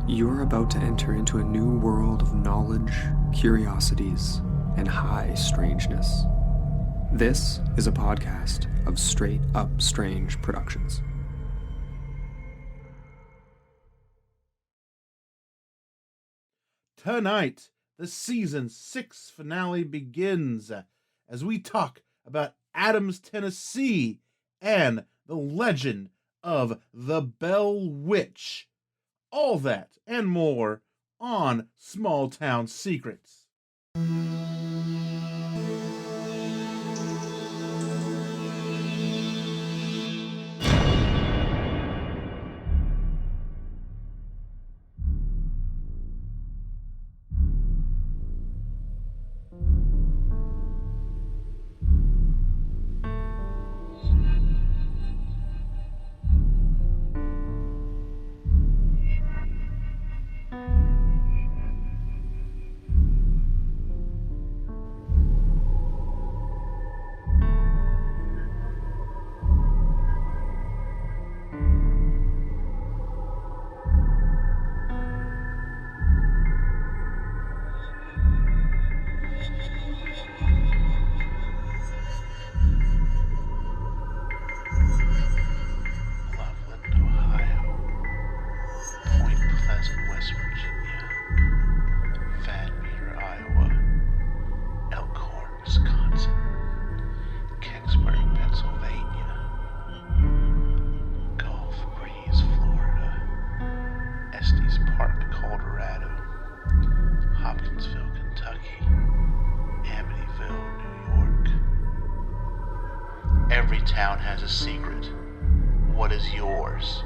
You're about to enter into a new world of knowledge, curiosities, and high strangeness. This is a podcast of Straight Up Strange Productions. Tonight, the season 6 finale begins as we talk about Adams, Tennessee, and the legend of the Bell Witch. All that and more on Small Town Secrets. Every town has a secret. What is yours?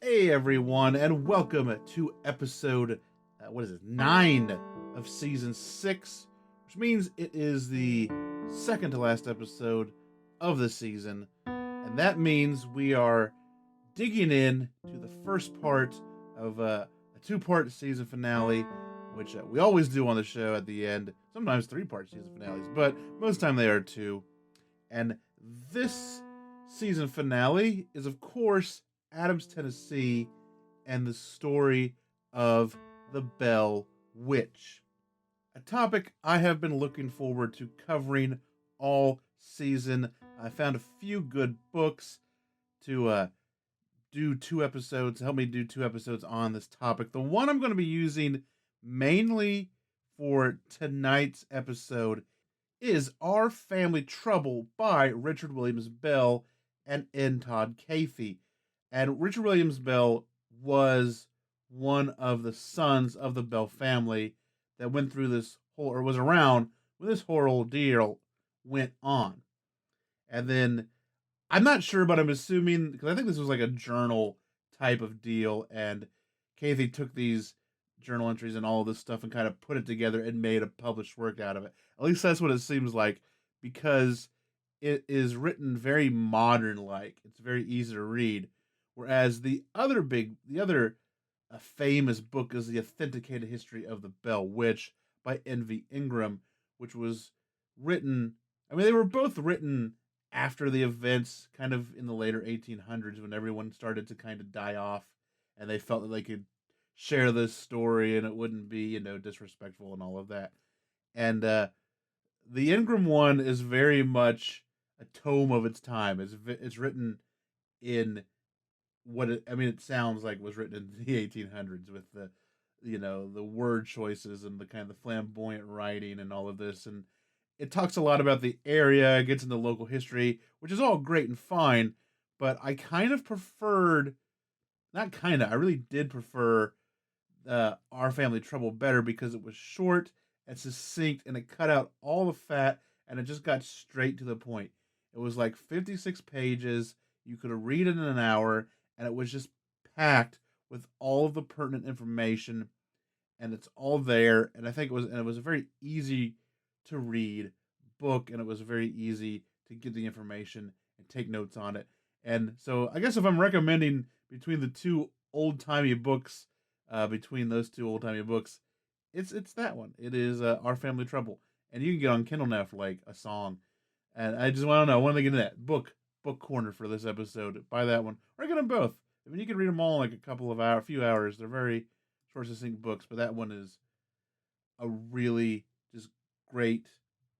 Hey everyone, and welcome to episode 9 of season 6, which means it is the second to last episode of the season, and that means we are digging in to the first part of a two-part season finale, which we always do on the show at the end. Sometimes 3-part season finales, but most of the time they are 2. And this season finale is, of course, Adams, Tennessee, and the story of the Bell Witch. A topic I have been looking forward to covering all season. I found a few good books to do 2 episodes, help me do 2 episodes on this topic. The one I'm going to be using mainly for tonight's episode is Our Family Trouble by Richard Williams Bell and N. Todd Cathey. And Richard Williams Bell was one of the sons of the Bell family that went through this whole, or was around when this whole ordeal went on. And then, I'm not sure, but I'm assuming, because I think this was like a journal type of deal, and Cathey took these journal entries and all of this stuff and kind of put it together and made a published work out of it. At least that's what it seems like, because it is written very modern-like. It's very easy to read. Whereas the other famous book is The Authenticated History of the Bell Witch by N.V. Ingram, which was written, they were both written after the events, kind of in the later 1800s, when everyone started to kind of die off, and they felt that they could share this story and it wouldn't be, disrespectful and all of that. And the Ingram one is very much a tome of its time. It's written in it sounds like was written in the 1800s with the word choices and the kind of the flamboyant writing and all of this. And it talks a lot about the area, gets into local history, which is all great and fine. But I kind of preferred, I really did prefer Our Family Trouble better, because it was short and succinct and it cut out all the fat and it just got straight to the point. It was like 56 pages. You could read it in an hour. And it was just packed with all of the pertinent information, and it's all there. And I think it was a very easy to read book, and it was very easy to get the information and take notes on it. And so I guess if I'm recommending between the two old-timey books, between those two old-timey books, it's that one. It is Our Family Trouble. And you can get on Kindle now for like a song. And I just want to know, I want to get into that book corner for this episode. Buy that one. Or get them both. I mean, you can read them all in like a few hours. They're very short, succinct books, but that one is a really just great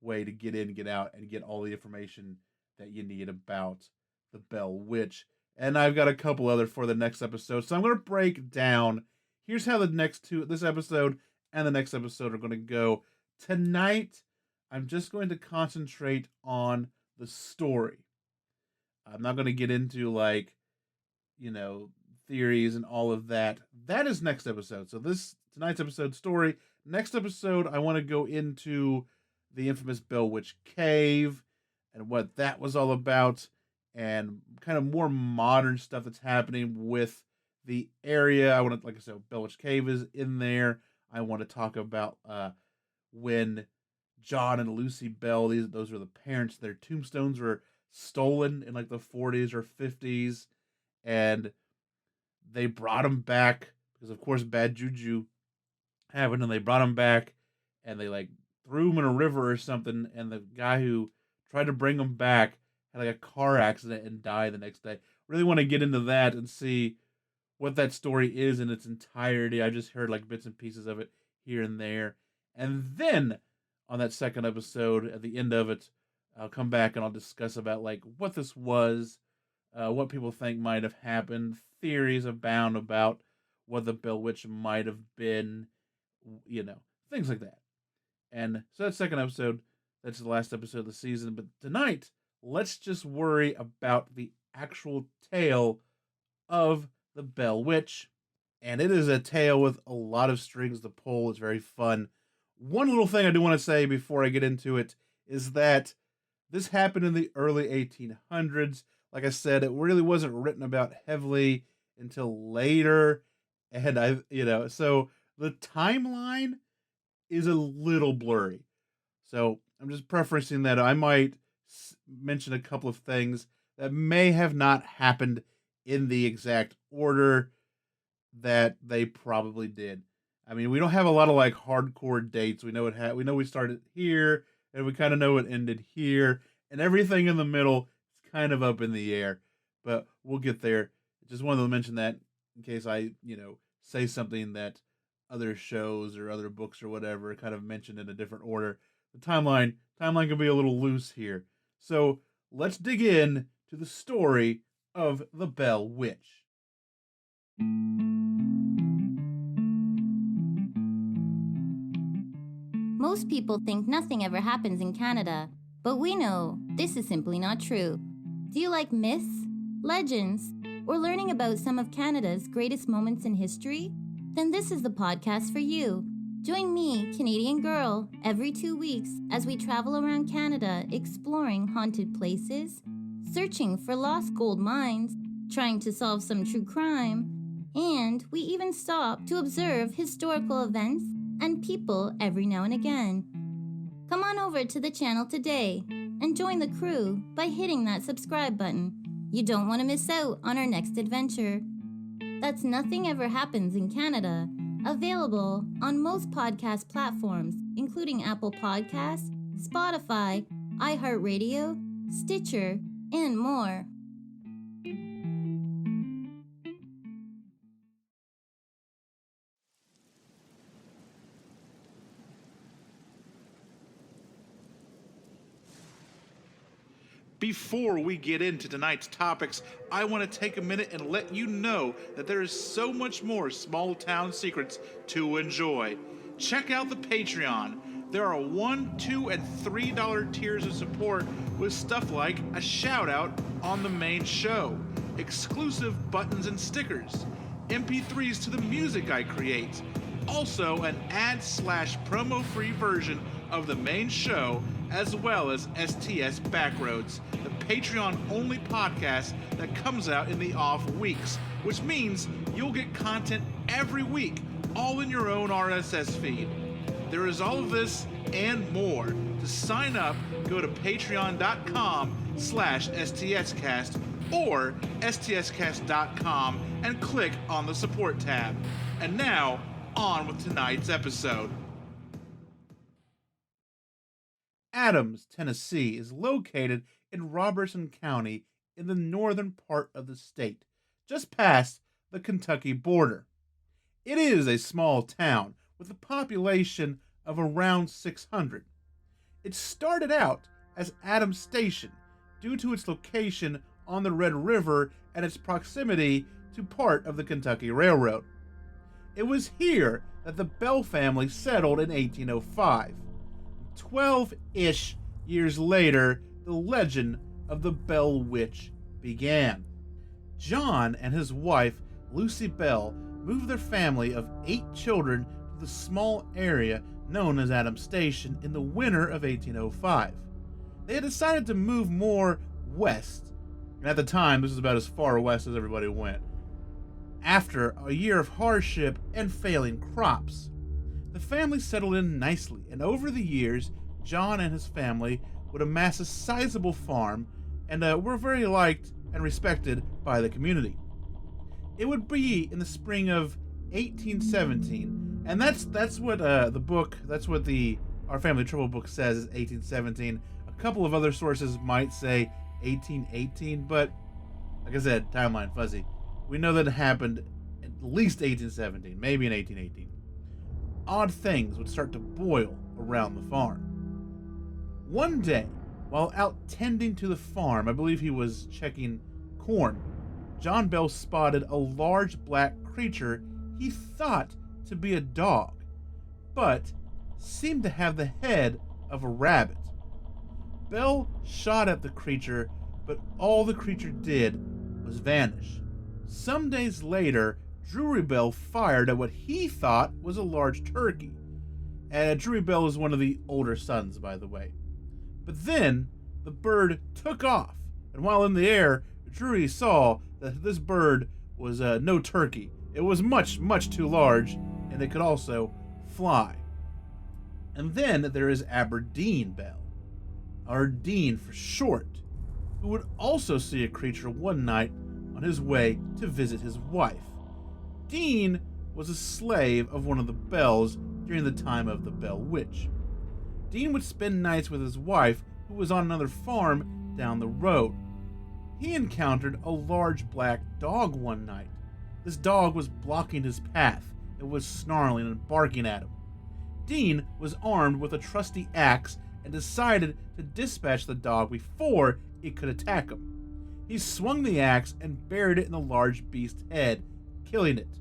way to get in, get out, and get all the information that you need about the Bell Witch. And I've got a couple other for the next episode. So I'm going to break down. Here's how this episode and the next episode are going to go. Tonight, I'm just going to concentrate on the story. I'm not going to get into theories and all of that. That is next episode. So tonight's episode story. Next episode, I want to go into the infamous Bell Witch Cave and what that was all about, and kind of more modern stuff that's happening with the area. I want to, like I said, Bell Witch Cave is in there. I want to talk about when John and Lucy Bell, those were the parents, their tombstones were stolen in like the 40s or 50s, and they brought them back because, of course, bad juju happened, and they brought them back, and they like threw them in a river or something, and the guy who tried to bring them back had like a car accident and died the next day. Really want to get into that and see what that story is in its entirety. I just heard like bits and pieces of it here and there. And then on that second episode, at the end of it, I'll come back and I'll discuss about like what this was, what people think might have happened, theories abound about what the Bell Witch might have been, things like that. And so that's second episode. That's the last episode of the season. But tonight, let's just worry about the actual tale of the Bell Witch. And it is a tale with a lot of strings to pull. It's very fun. One little thing I do want to say before I get into it is that this happened in the early 1800s. Like I said, it really wasn't written about heavily until later. And so the timeline is a little blurry. So I'm just preferencing that. I might mention a couple of things that may have not happened in the exact order that they probably did. I mean, we don't have a lot of like hardcore dates. We know we know we started here, and we kind of know it ended here, and everything in the middle is kind of up in the air. But we'll get there. Just wanted to mention that in case I, say something that other shows or other books or whatever kind of mentioned in a different order. The timeline can be a little loose here. So let's dig in to the story of the Bell Witch. Most people think nothing ever happens in Canada, but we know this is simply not true. Do you like myths, legends, or learning about some of Canada's greatest moments in history? Then this is the podcast for you. Join me, Canadian Girl, every 2 weeks as we travel around Canada exploring haunted places, searching for lost gold mines, trying to solve some true crime, and we even stop to observe historical events and people every now and again. Come on over to the channel today and join the crew by hitting that subscribe button. You don't want to miss out on our next adventure. That's Nothing Ever Happens in Canada, available on most podcast platforms, including Apple Podcasts, Spotify, iHeartRadio, Stitcher, and more. Before we get into tonight's topics, I want to take a minute and let you know that there is so much more small town secrets to enjoy. Check out the Patreon. There are $1, $2, and $3 tiers of support with stuff like a shout out on the main show, exclusive buttons and stickers, MP3s to the music I create, also an ad/promo-free version of the main show, as well as STS Backroads, the Patreon-only podcast that comes out in the off weeks, which means you'll get content every week, all in your own RSS feed. There is all of this and more. To sign up, go to patreon.com/STScast or stscast.com and click on the support tab. And now, on with tonight's episode. Adams, Tennessee is located in Robertson County in the northern part of the state, just past the Kentucky border. It is a small town with a population of around 600. It started out as Adams Station due to its location on the Red River and its proximity to part of the Kentucky Railroad. It was here that the Bell family settled in 1805. 12-ish years later, the legend of the Bell Witch began. John and his wife, Lucy Bell, moved their family of 8 children to the small area known as Adams Station in the winter of 1805. They had decided to move more west, and at the time this was about as far west as everybody went, after a year of hardship and failing crops. The family settled in nicely, and over the years, John and his family would amass a sizable farm and were very liked and respected by the community. It would be in the spring of 1817, and that's what Our Family Trouble book says is 1817. A couple of other sources might say 1818, but like I said, timeline fuzzy. We know that it happened at least 1817, maybe in 1818. Odd things would start to boil around the farm. One day, while out tending to the farm, I believe he was checking corn, John Bell spotted a large black creature he thought to be a dog, but seemed to have the head of a rabbit. Bell shot at the creature, but all the creature did was vanish. Some days later, Drury Bell fired at what he thought was a large turkey. Drury Bell is one of the older sons, by the way. But then, the bird took off, and while in the air, Drury saw that this bird was no turkey. It was much, much too large, and it could also fly. And then there is Aberdeen Bell, or Dean for short, who would also see a creature one night on his way to visit his wife. Dean was a slave of one of the Bells during the time of the Bell Witch. Dean would spend nights with his wife, who was on another farm down the road. He encountered a large black dog one night. This dog was blocking his path. It was snarling and barking at him. Dean was armed with a trusty axe and decided to dispatch the dog before it could attack him. He swung the axe and buried it in the large beast's head, killing it.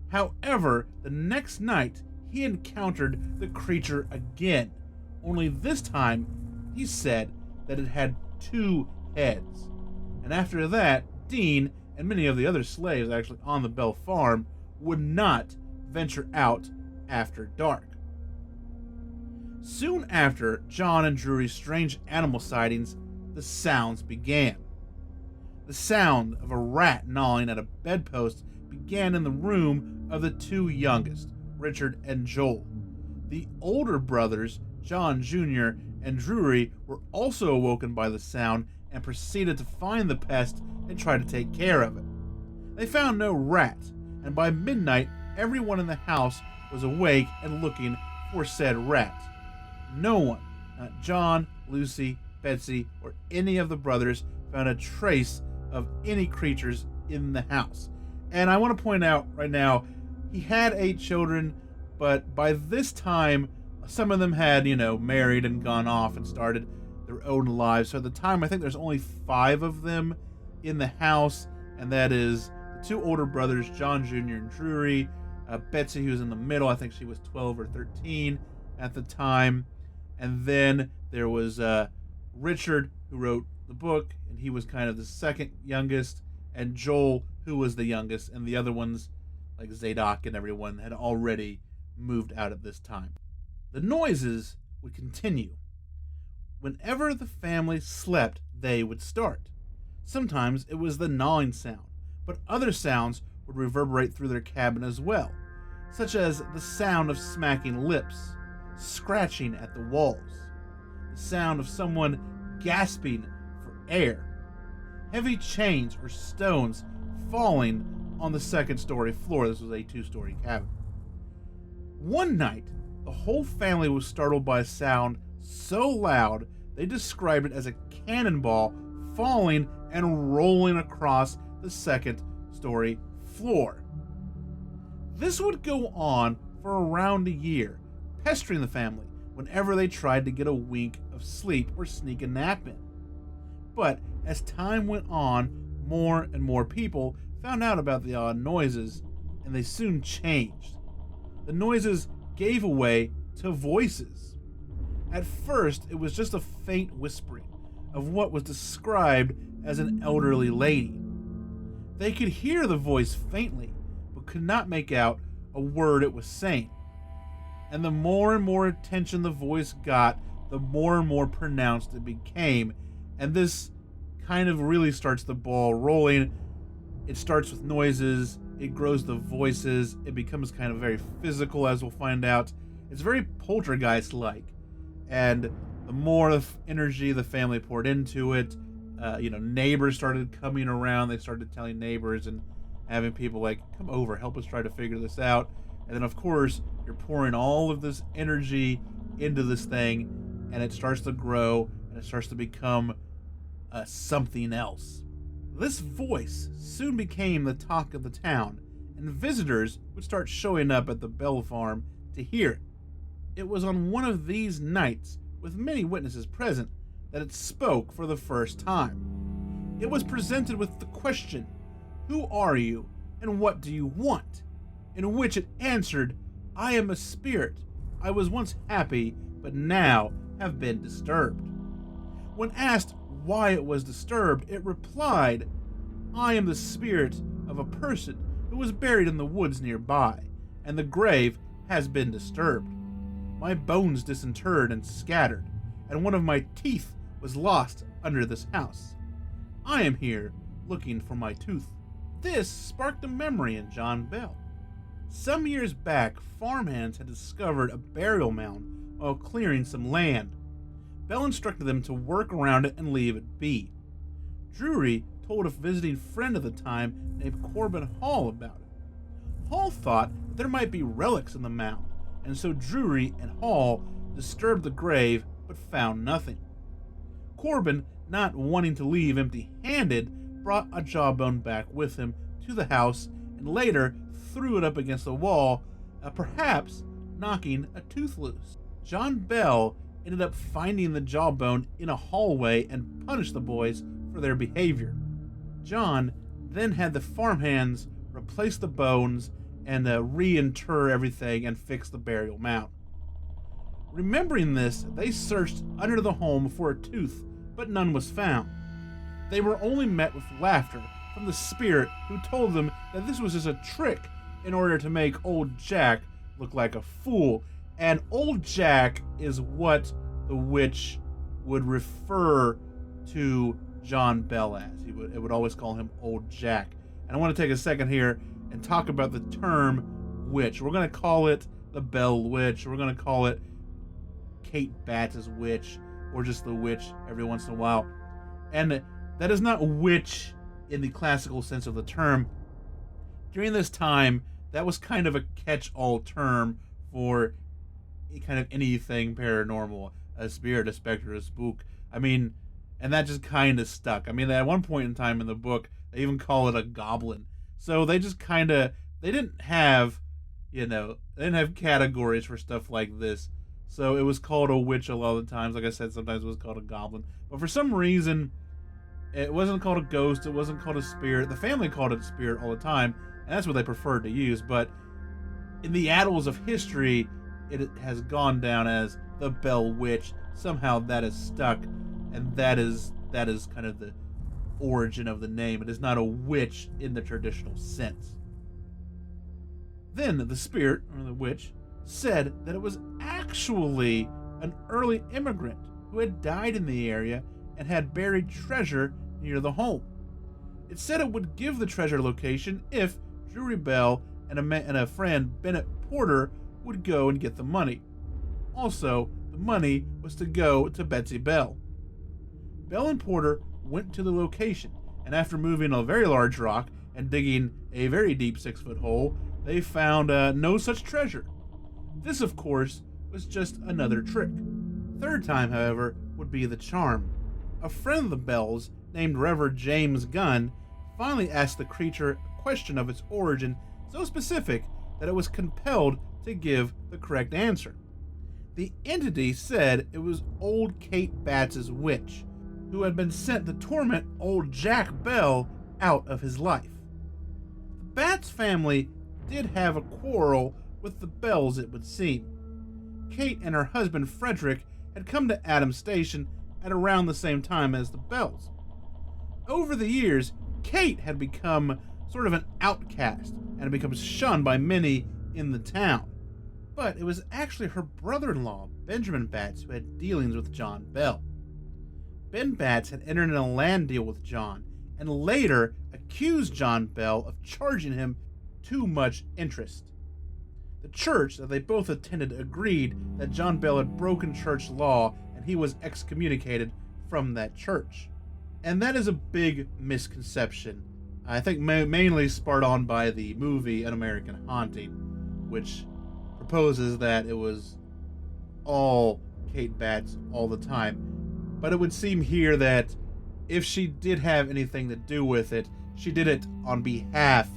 However, the next night, he encountered the creature again. Only this time, he said that it had 2 heads. And after that, Dean and many of the other slaves actually on the Bell farm would not venture out after dark. Soon after John and Drury's strange animal sightings, the sounds began. The sound of a rat gnawing at a bedpost began in the room of the 2 youngest, Richard and Joel. The older brothers, John Jr. and Drury, were also awoken by the sound and proceeded to find the pest and try to take care of it. They found no rat, and by midnight, everyone in the house was awake and looking for said rat. No one, not John, Lucy, Betsy, or any of the brothers, found a trace of any creatures in the house. And I want to point out right now, he had 8 children, but by this time, some of them had, married and gone off and started their own lives. So at the time, I think there's only 5 of them in the house, and that is the 2 older brothers, John Jr. and Drury, Betsy, who was in the middle. I think she was 12 or 13 at the time. And then there was Richard, who wrote the book, and he was kind of the second youngest, and Joel, who was the youngest, and the other ones, like Zadok and everyone, had already moved out at this time. The noises would continue. Whenever the family slept, they would start. Sometimes it was the gnawing sound, but other sounds would reverberate through their cabin as well, such as the sound of smacking lips, scratching at the walls, the sound of someone gasping for air. heavy chains or stones falling on the second-story floor. This was a 2-story cabin. One night, the whole family was startled by a sound so loud they described it as a cannonball falling and rolling across the second-story floor. This would go on for around a year, pestering the family whenever they tried to get a wink of sleep or sneak a nap in. But as time went on, more and more people found out about the odd noises, and they soon changed. The noises gave way to voices. At first, it was just a faint whispering of what was described as an elderly lady. They could hear the voice faintly, but could not make out a word it was saying. And the more and more attention the voice got, the more and more pronounced it became. And this kind of really starts the ball rolling. It starts with noises, it grows to voices, it becomes kind of very physical, as we'll find out. It's very poltergeist-like. And the more energy the family poured into it, neighbors started coming around. They started telling neighbors and having people like, come over, help us try to figure this out. And then, of course, you're pouring all of this energy into this thing, and it starts to grow, and it starts to become something else. This voice soon became the talk of the town, and visitors would start showing up at the Bell farm to hear it. It was on one of these nights, with many witnesses present, that it spoke for the first time. It was presented with the question, "Who are you, and what do you want?" in which it answered, "I am a spirit. I was once happy, but now have been disturbed." When asked why it was disturbed, it replied, "I am the spirit of a person who was buried in the woods nearby, and the grave has been disturbed. My bones disinterred and scattered, and one of my teeth was lost under this house. I am here looking for my tooth." This sparked a memory in John Bell. Some years back, farmhands had discovered a burial mound while clearing some land. Bell instructed them to work around it and leave it be. Drury told a visiting friend of the time named Corbin Hall about it. Hall thought that there might be relics in the mound, and so Drury and Hall disturbed the grave but found nothing. Corbin, not wanting to leave empty-handed, brought a jawbone back with him to the house and later threw it up against the wall, perhaps knocking a tooth loose. John Bell ended up finding the jawbone in a hallway and punished the boys for their behavior. John then had the farmhands replace the bones and reinter everything and fix the burial mound. Remembering this, they searched under the home for a tooth, but none was found. They were only met with laughter from the spirit, who told them that this was just a trick in order to make old Jack look like a fool. And old Jack is what the witch would refer to John Bell as. It would always call him Old Jack. And I want to take a second here and talk about the term witch. We're going to call it the Bell Witch. We're going to call it Kate Batts' witch, or just the witch every once in a while. And that is not witch in the classical sense of the term. During this time, that was kind of a catch-all term for kind of anything paranormal, a spirit, a specter, a spook. I mean, and that just kind of stuck. I mean, at one point in time in the book, they even call it a goblin. So they just kind of, they didn't have categories for stuff like this. So it was called a witch a lot of the times. Like I said, sometimes it was called a goblin. But for some reason, it wasn't called a ghost. It wasn't called a spirit. The family called it a spirit all the time, and that's what they preferred to use. But in the annals of history, it has gone down as the Bell Witch. Somehow that is stuck, and that is kind of the origin of the name. It is not a witch in the traditional sense. Then the spirit, or the witch, said that it was actually an early immigrant who had died in the area and had buried treasure near the home. It said it would give the treasure location if Drury Bell and a friend, Bennett Porter, would go and get the money. Also, the money was to go to Betsy Bell. Bell and Porter went to the location and after moving a very large rock and digging a very deep 6-foot hole, they found no such treasure. This, of course, was just another trick. Third time, however, would be the charm. A friend of the Bells, named Reverend James Gunn, finally asked the creature a question of its origin so specific that it was compelled to give the correct answer. The entity said it was old Kate Batts' witch, who had been sent to torment old Jack Bell out of his life. The Batts family did have a quarrel with the Bells, it would seem. Kate and her husband Frederick had come to Adams Station at around the same time as the Bells. Over the years, Kate had become sort of an outcast and had become shunned by many in the town. But it was actually her brother-in-law, Benjamin Batts, who had dealings with John Bell. Ben Batts had entered in a land deal with John, and later accused John Bell of charging him too much interest. The church that they both attended agreed that John Bell had broken church law, and he was excommunicated from that church. And that is a big misconception. I think mainly spurred on by the movie An American Haunting, which proposes that it was all Kate Batts all the time. But it would seem here that if she did have anything to do with it, she did it on behalf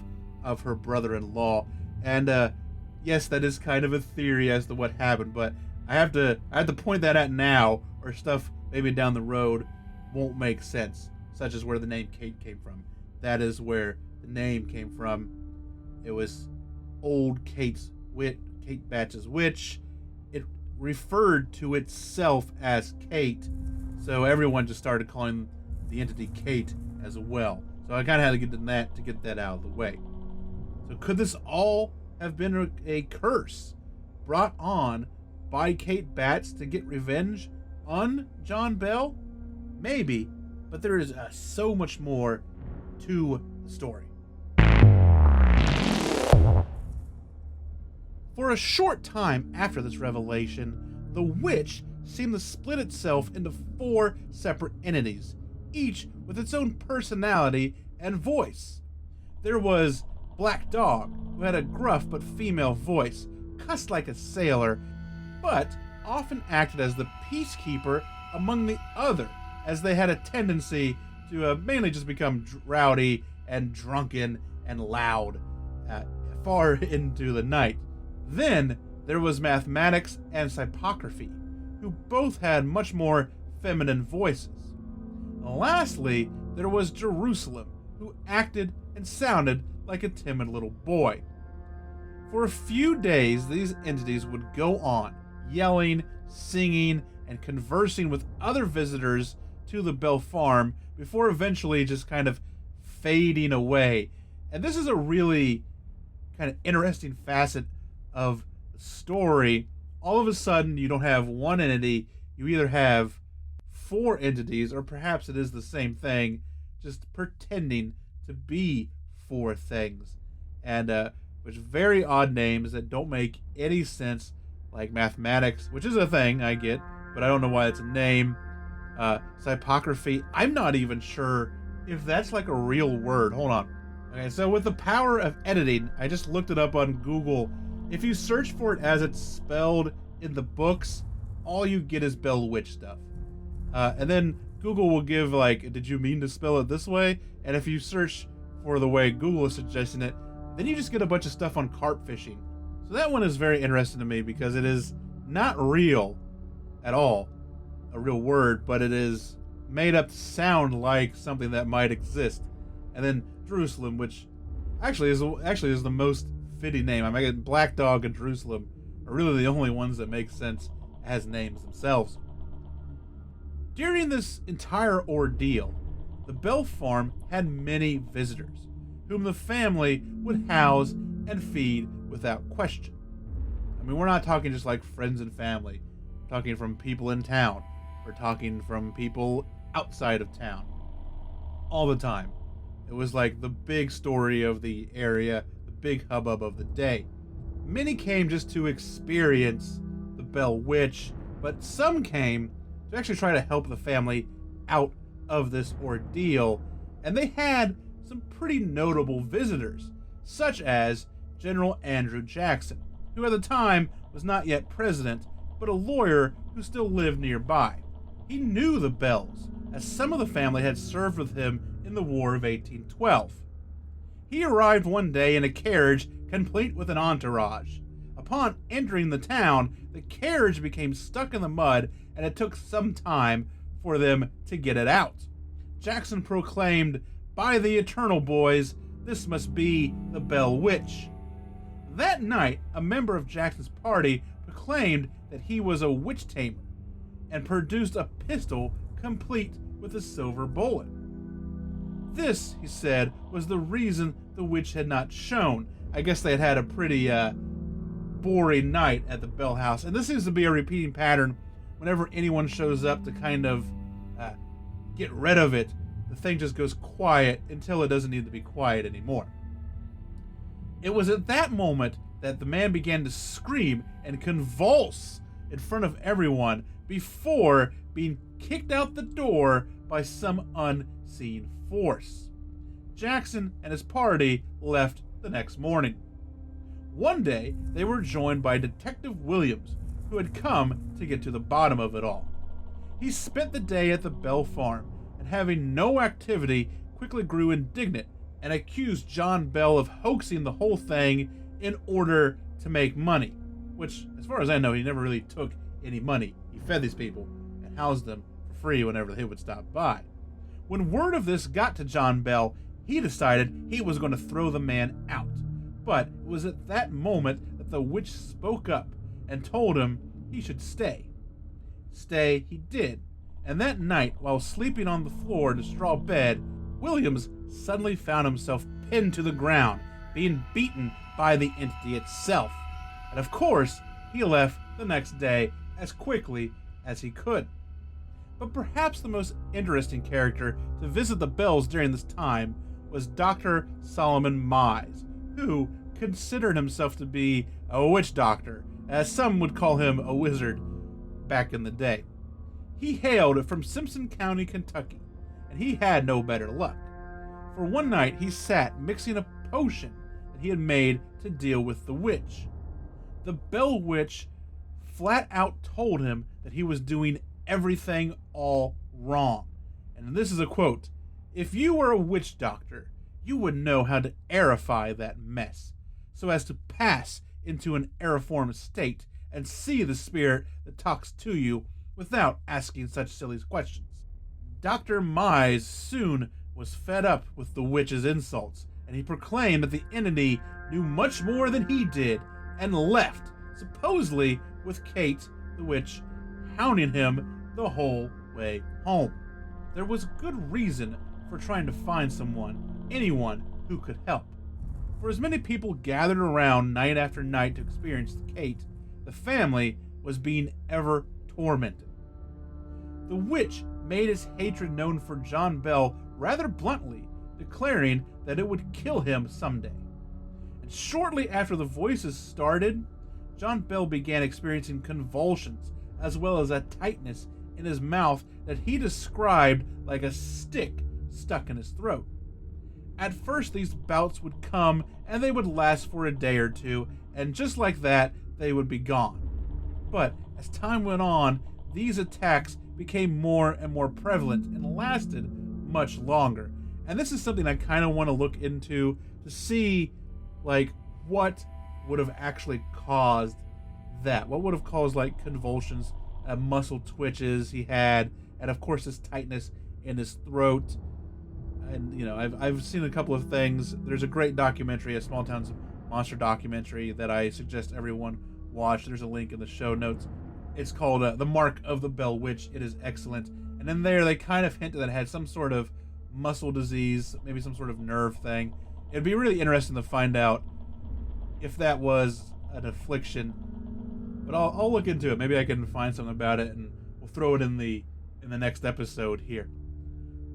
of her brother-in-law. And yes, that is kind of a theory as to what happened, but I have to point that out now, or stuff maybe down the road won't make sense, such as where the name Kate came from. That is where the name came from. It was old Kate Batts' witch. It referred to itself as Kate, so everyone just started calling the entity Kate as well. So I kind of had to get that out of the way. So could this all have been a curse brought on by Kate Batts to get revenge on John Bell? Maybe, but there is so much more to the story. For a short time after this revelation, the witch seemed to split itself into 4 separate entities, each with its own personality and voice. There was Black Dog, who had a gruff but female voice, cussed like a sailor, but often acted as the peacekeeper among the other, as they had a tendency to mainly just become rowdy and drunken and loud far into the night. Then there was Mathematics and Typography, who both had much more feminine voices. And lastly, there was Jerusalem, who acted and sounded like a timid little boy. For a few days, these entities would go on, yelling, singing, and conversing with other visitors to the Bell Farm before eventually just kind of fading away. And this is a really kind of interesting facet of the story. All of a sudden, you don't have one entity, you either have 4 entities, or perhaps it is the same thing, just pretending to be 4 things. And which very odd names that don't make any sense, like Mathematics, which is a thing, I get, but I don't know why it's a name. Typography, I'm not even sure if that's like a real word. Hold on. Okay, so with the power of editing, I just looked it up on Google. If you search for it as it's spelled in the books, all you get is Bell Witch stuff. And then Google will give like, did you mean to spell it this way? And if you search for the way Google is suggesting it, then you just get a bunch of stuff on carp fishing. So that one is very interesting to me because it is not real at all, a real word, but it is made up to sound like something that might exist. And then Jerusalem, which actually is the most fitting name. I mean, Black Dog and Jerusalem are really the only ones that make sense as names themselves. During this entire ordeal, the Bell Farm had many visitors, whom the family would house and feed without question. I mean, we're not talking just like friends and family. We're talking from people in town. We're talking from people outside of town. All the time. It was like the big story of the area, the big hubbub of the day. Many came just to experience the Bell Witch, but some came to actually try to help the family out of this ordeal, and they had some pretty notable visitors, such as General Andrew Jackson, who at the time was not yet president, but a lawyer who still lived nearby. He knew the Bells, as some of the family had served with him in the War of 1812. He arrived one day in a carriage complete with an entourage. Upon entering the town, the carriage became stuck in the mud, and it took some time for them to get it out. Jackson proclaimed, "By the eternal, boys, this must be the Bell Witch." That night, a member of Jackson's party proclaimed that he was a witch tamer and produced a pistol complete with a silver bullet. This, he said, was the reason the witch had not shown. I guess they had had a pretty boring night at the Bell house, and this seems to be a repeating pattern. Whenever anyone shows up to kind of get rid of it, the thing just goes quiet until it doesn't need to be quiet anymore. It was at that moment that the man began to scream and convulse in front of everyone before being kicked out the door by some unseen force. Jackson and his party left the next morning. One day, they were joined by Detective Willams, who had come to get to the bottom of it all. He spent the day at the Bell farm, and having no activity, quickly grew indignant and accused John Bell of hoaxing the whole thing in order to make money, which, as far as I know, he never really took any money. He fed these people and housed them for free whenever they would stop by. When word of this got to John Bell, he decided he was going to throw the man out. But it was at that moment that the witch spoke up and told him he should stay. Stay he did, and that night, while sleeping on the floor in a straw bed, Willams suddenly found himself pinned to the ground, being beaten by the entity itself. And of course, he left the next day as quickly as he could. But perhaps the most interesting character to visit the Bells during this time was Dr. Solomon Mize, who considered himself to be a witch doctor, as some would call him a wizard back in the day. He hailed from Simpson County, Kentucky, and he had no better luck. For one night he sat mixing a potion that he had made to deal with the witch. The Bell Witch flat out told him that he was doing everything all wrong. And this is a quote: "If you were a witch doctor, you would know how to aerify that mess, so as to pass into an aeriform state and see the spirit that talks to you without asking such silly questions." Dr. Mize soon was fed up with the witch's insults, and he proclaimed that the entity knew much more than he did, and left, supposedly with Kate, the witch, hounding him the whole way home. There was good reason for trying to find anyone who could help. For as many people gathered around night after night to experience Kate, the family was being ever tormented. The witch made his hatred known for John Bell rather bluntly, declaring that it would kill him someday. And shortly after the voices started, John Bell began experiencing convulsions, as well as a tightness in his mouth that he described like a stick stuck in his throat. At first, these bouts would come and they would last for a day or two, and just like that, they would be gone. But as time went on, these attacks became more and more prevalent and lasted much longer. And this is something I kind of want to look into to see, like, what would have actually caused that. What would have caused, like, convulsions, muscle twitches he had, and of course this tightness in his throat. And, you know, I've seen a couple of things. There's a great documentary, a Small Town's Monster documentary, that I suggest everyone watch. There's a link in the show notes. It's called The Mark of the Bell Witch. It is excellent. And in there, they kind of hinted that it had some sort of muscle disease, maybe some sort of nerve thing. It'd be really interesting to find out if that was an affliction. But I'll look into it. Maybe I can find something about it, and we'll throw it in the next episode here.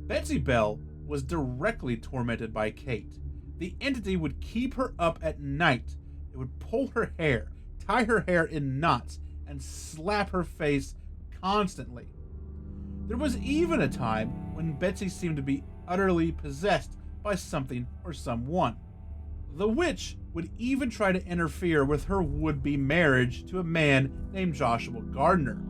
Betsy Bell was directly tormented by Kate. The entity would keep her up at night. It would pull her hair, tie her hair in knots, and slap her face constantly. There was even a time when when Betsy seemed to be utterly possessed by something or someone. The witch would even try to interfere with her would-be marriage to a man named Joshua Gardner.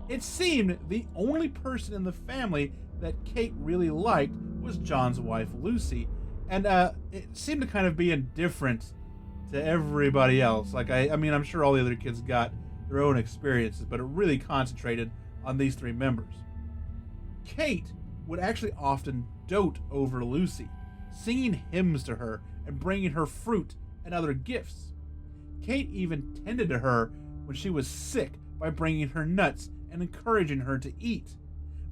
It seemed the only person in the family that Kate really liked was John's wife, Lucy, and it seemed to kind of be indifferent to everybody else. Like, I mean, I'm sure all the other kids got their own experiences, but it really concentrated on these three members. Kate would actually often dote over Lucy, singing hymns to her and bringing her fruit and other gifts. Kate even tended to her when she was sick by bringing her nuts and encouraging her to eat.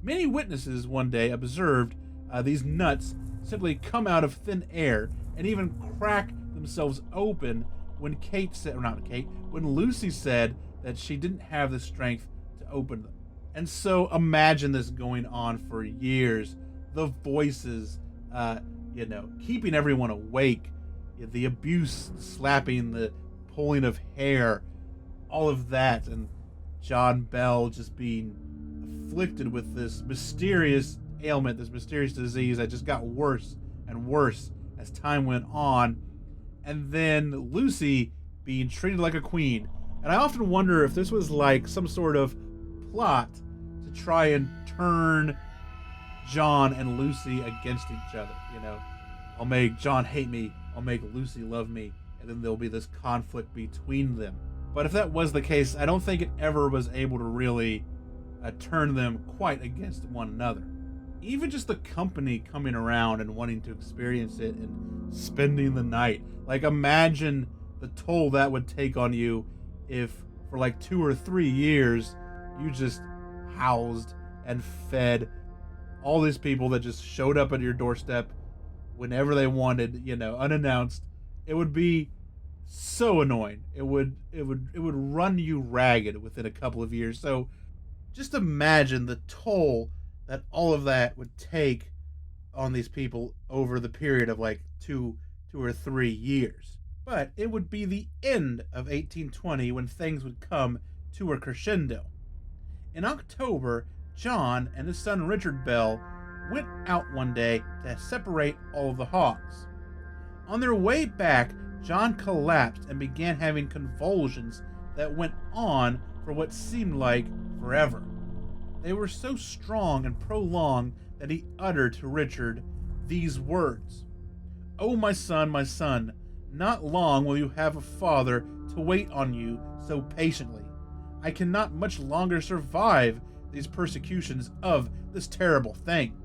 Many witnesses one day observed these nuts simply come out of thin air and even crack themselves open when when Lucy said that she didn't have the strength to open them. And so imagine this going on for years. The voices, keeping everyone awake, the abuse, the slapping, the pulling of hair, all of that, and John Bell just being afflicted with this mysterious ailment, this mysterious disease that just got worse and worse as time went on, and then Lucy being treated like a queen. And I often wonder if this was like some sort of plot to try and turn John and Lucy against each other. I'll make John hate me, I'll make Lucy love me, and then there'll be this conflict between them. But if that was the case, I don't think it ever was able to really turn them quite against one another. Even just the company coming around and wanting to experience it and spending the night. Like, imagine the toll that would take on you if for like 2 or 3 years you just housed and fed all these people that just showed up at your doorstep whenever they wanted, unannounced. It would be so annoying. It would run you ragged within a couple of years. So just imagine the toll that all of that would take on these people over the period of like 2 or 3 years. But it would be the end of 1820 when things would come to a crescendo. In October, John and his son Richard Bell went out one day to separate all of the hogs. On their way back, John collapsed and began having convulsions that went on for what seemed like forever. They were so strong and prolonged that he uttered to Richard these words: "Oh, my son, not long will you have a father to wait on you so patiently. I cannot much longer survive these persecutions of this terrible thing.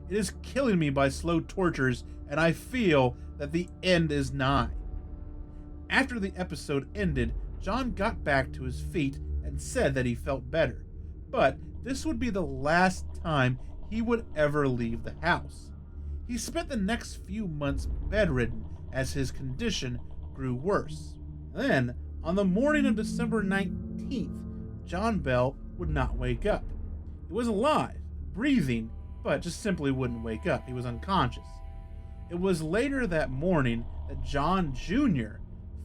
It is killing me by slow tortures, and I feel that the end is nigh." After the episode ended, John got back to his feet and said that he felt better, but this would be the last time he would ever leave the house. He spent the next few months bedridden as his condition grew worse. Then, on the morning of December 19th, John Bell would not wake up. He was alive, breathing, but just simply wouldn't wake up. He was unconscious. It was later that morning that John Jr.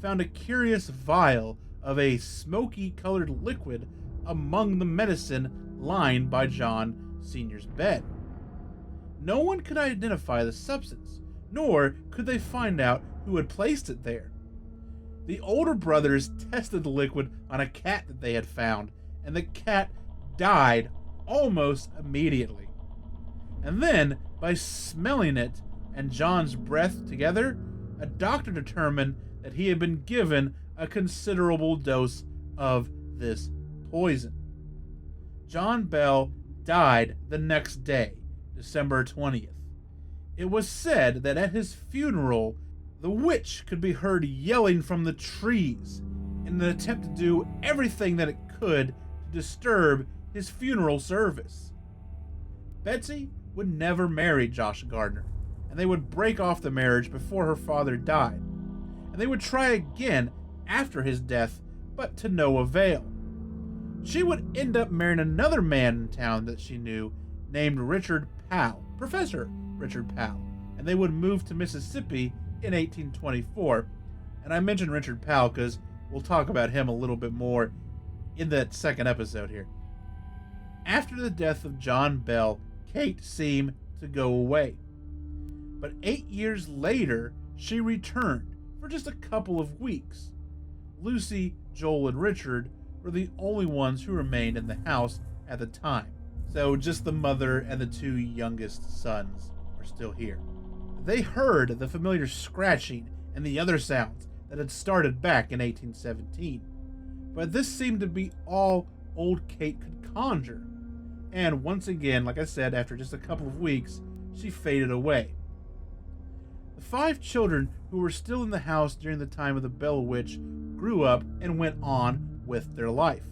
found a curious vial of a smoky-colored liquid among the medicine lying by John Sr.'s bed. No one could identify the substance, nor could they find out who had placed it there. The older brothers tested the liquid on a cat that they had found, and the cat died almost immediately. And then, by smelling it and John's breath together, a doctor determined that he had been given a considerable dose of this poison. John Bell died the next day, December 20th. It was said that at his funeral, the witch could be heard yelling from the trees in an attempt to do everything that it could to disturb his funeral service. Betsy would never marry Josh Gardner, and they would break off the marriage before her father died, and they would try again after his death, but to no avail. She would end up marrying another man in town that she knew, named Richard Powell, Professor Richard Powell, and they would move to Mississippi in 1824. And I mentioned Richard Powell because we'll talk about him a little bit more in that second episode here. After the death of John Bell, Kate seemed to go away. But 8 years later, she returned for just a couple of weeks. Lucy, Joel, and Richard were the only ones who remained in the house at the time. So just the mother and the 2 youngest sons are still here. They heard the familiar scratching and the other sounds that had started back in 1817. But this seemed to be all old Kate could conjure. And once again, like I said, after just a couple of weeks, she faded away. The 5 children who were still in the house during the time of the Bell Witch grew up and went on with their life.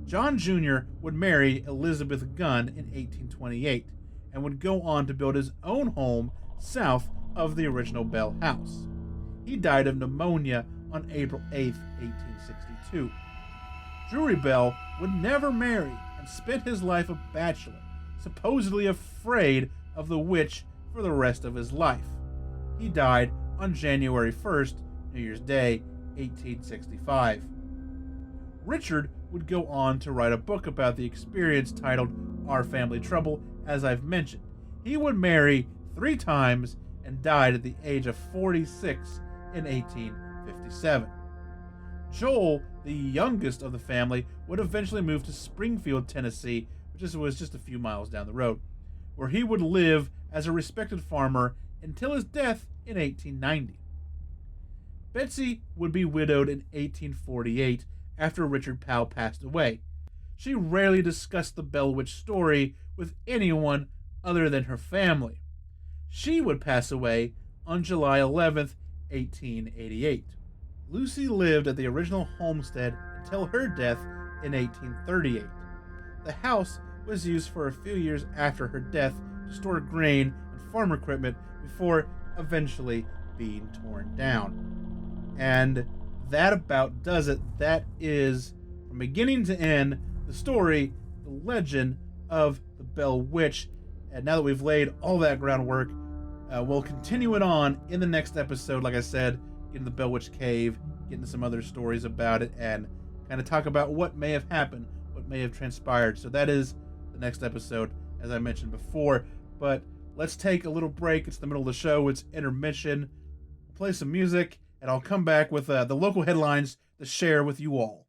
John Jr. would marry Elizabeth Gunn in 1828 and would go on to build his own home south of the original Bell house. He died of pneumonia on April 8, 1862. Drury Bell would never marry and spent his life a bachelor, supposedly afraid of the witch for the rest of his life. He died on January 1st, New Year's Day, 1865. Richard would go on to write a book about the experience titled Our Family Trouble, as I've mentioned. He would marry 3 times and died at the age of 46 in 1857. Joel, the youngest of the family, would eventually move to Springfield, Tennessee, which was just a few miles down the road, where he would live as a respected farmer until his death in 1890. Betsy would be widowed in 1848 after Richard Powell passed away. She rarely discussed the Bell Witch story with anyone other than her family. She would pass away on July 11th, 1888. Lucy lived at the original homestead until her death in 1838. The house was used for a few years after her death to store grain and farm equipment before eventually being torn down. And that about does it. That is, from beginning to end, the story, the legend of the Bell Witch. And now that we've laid all that groundwork, we'll continue it on in the next episode. Like I said, get into the Bell Witch Cave, get into some other stories about it, and kind of talk about what may have happened, what may have transpired. So that is the next episode, as I mentioned before. But let's take a little break. It's the middle of the show. It's intermission. We'll play some music, and I'll come back with the local headlines to share with you all.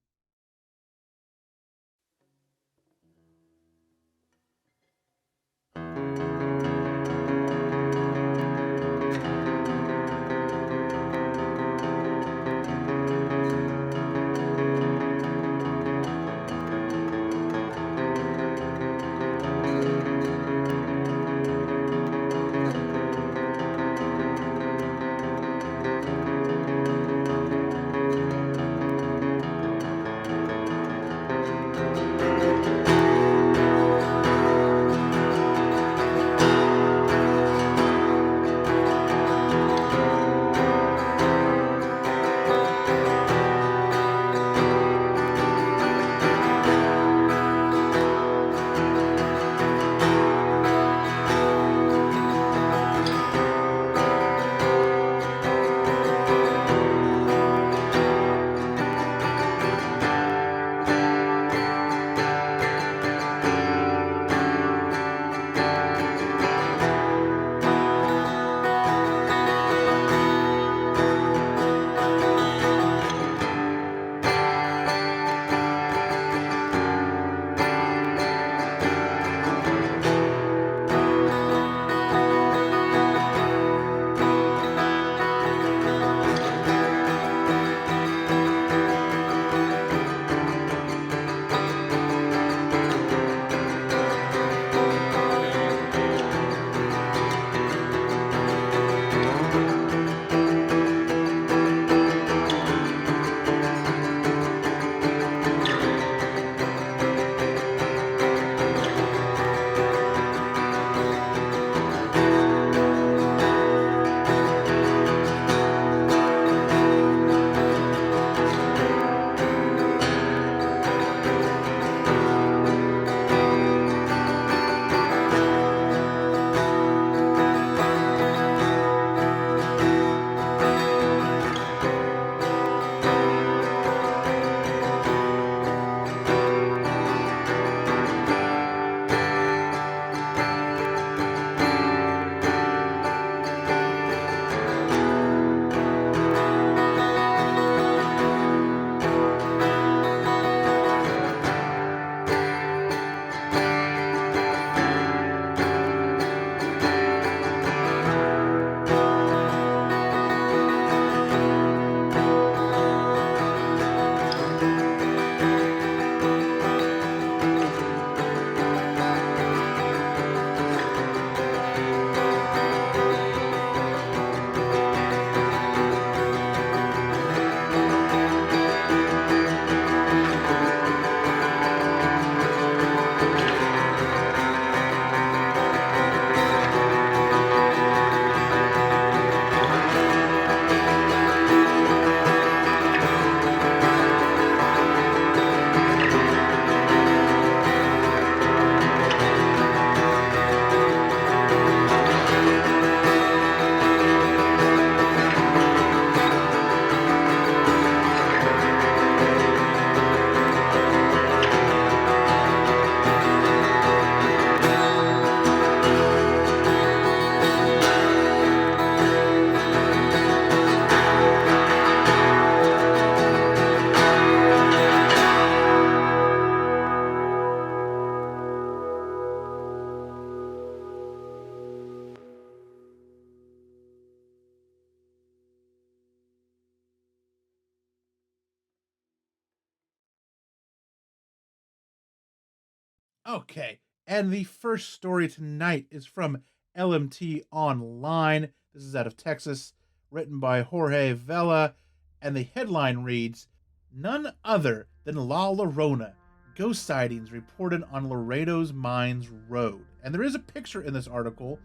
Okay, and the first story tonight is from LMT Online. This is out of Texas, written by Jorge Vela, and the headline reads, "None other than La Llorona. Ghost sightings reported on Laredo's Mines Road." And there is a picture in this article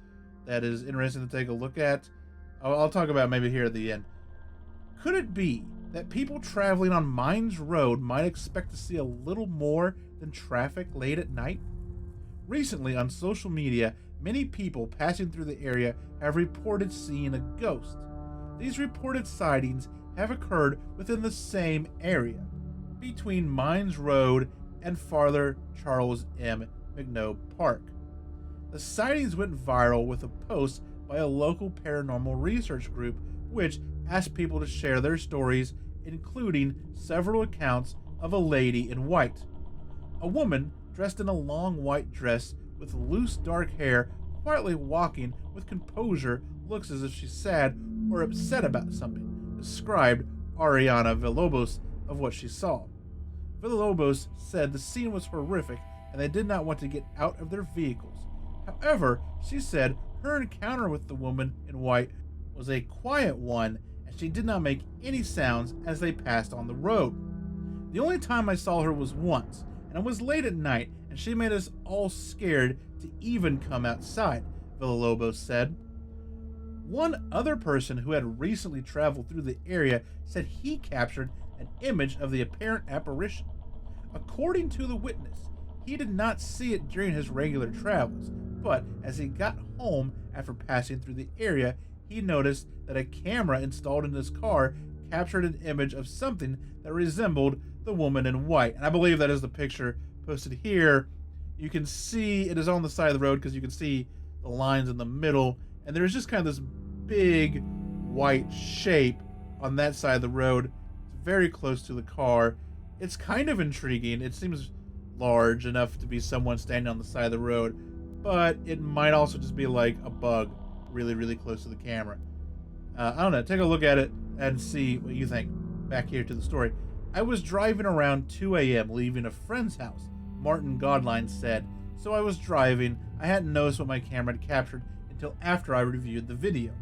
that is interesting to take a look at. I'll talk about maybe here at the end. Could it be that people traveling on Mines Road might expect to see a little more than traffic late at night? Recently on social media, many people passing through the area have reported seeing a ghost. These reported sightings have occurred within the same area, between Mines Road and farther Charles M. McNobe Park. The sightings went viral with a post by a local paranormal research group which asked people to share their stories, including several accounts of a lady in white. A woman dressed in a long white dress with loose dark hair, quietly walking with composure, looks as if she's sad or upset about something, described Ariana Villalobos of what she saw. Villalobos said the scene was horrific and they did not want to get out of their vehicles. However, she said her encounter with the woman in white was a quiet one and she did not make any sounds as they passed on the road. The only time I saw her was once, and it was late at night, and she made us all scared to even come outside, Villalobos said. One other person who had recently traveled through the area said he captured an image of the apparent apparition. According to the witness, he did not see it during his regular travels, but as he got home after passing through the area, he noticed that a camera installed in his car captured an image of something that resembled the woman in white. And I believe that is the picture posted here. You can see it is on the side of the road because you can see the lines in the middle, and there's just kind of this big white shape on that side of the road. It's very close to the car. It's kind of intriguing. It seems large enough to be someone standing on the side of the road, but it might also just be like a bug really, really close to the camera. I don't know. Take a look at it and see what you think. Back here to the story. "I was driving around 2 a.m. leaving a friend's house," Martin Godline said. "So I was driving. I hadn't noticed what my camera had captured until after I reviewed the video.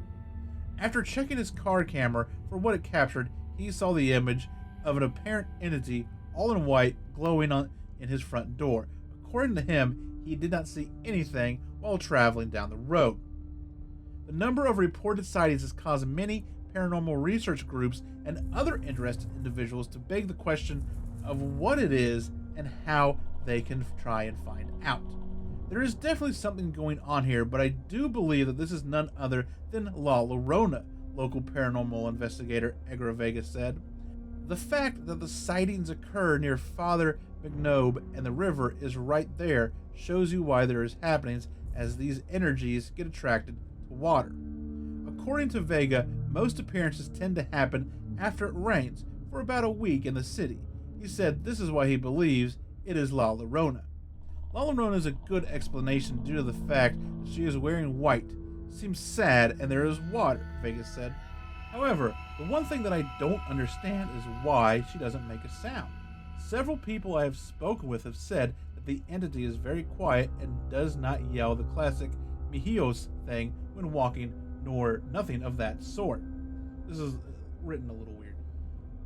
After checking his car camera for what it captured, he saw the image of an apparent entity all in white glowing in his front door. According to him, he did not see anything while traveling down the road." The number of reported sightings has caused many paranormal research groups and other interested individuals to beg the question of what it is and how they can try and find out. There is definitely something going on here, but I do believe that this is none other than La Llorona, local paranormal investigator Edgar Vega said. "The fact that the sightings occur near Father McNobe and the river is right there shows you why there is happenings as these energies get attracted to water. According to Vega, most appearances tend to happen after it rains for about a week in the city. He said this is why he believes it is La Llorona. La Llorona is a good explanation due to the fact that she is wearing white, seems sad, and there is water," Vega said. "However, the one thing that I don't understand is why she doesn't make a sound. Several people I have spoken with have said that the entity is very quiet and does not yell the classic Mijillos thing when walking, nor nothing of that sort." This is written a little weird.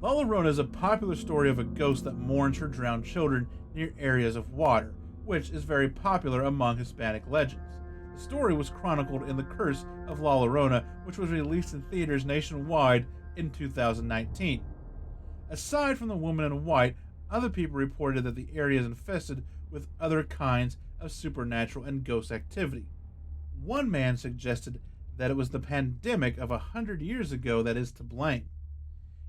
La Llorona is a popular story of a ghost that mourns her drowned children near areas of water, which is very popular among Hispanic legends. The story was chronicled in The Curse of La Llorona, which was released in theaters nationwide in 2019. Aside from the woman in white, other people reported that the area is infested with other kinds of supernatural and ghost activity. One man suggested that it was the pandemic of 100 years ago that is to blame.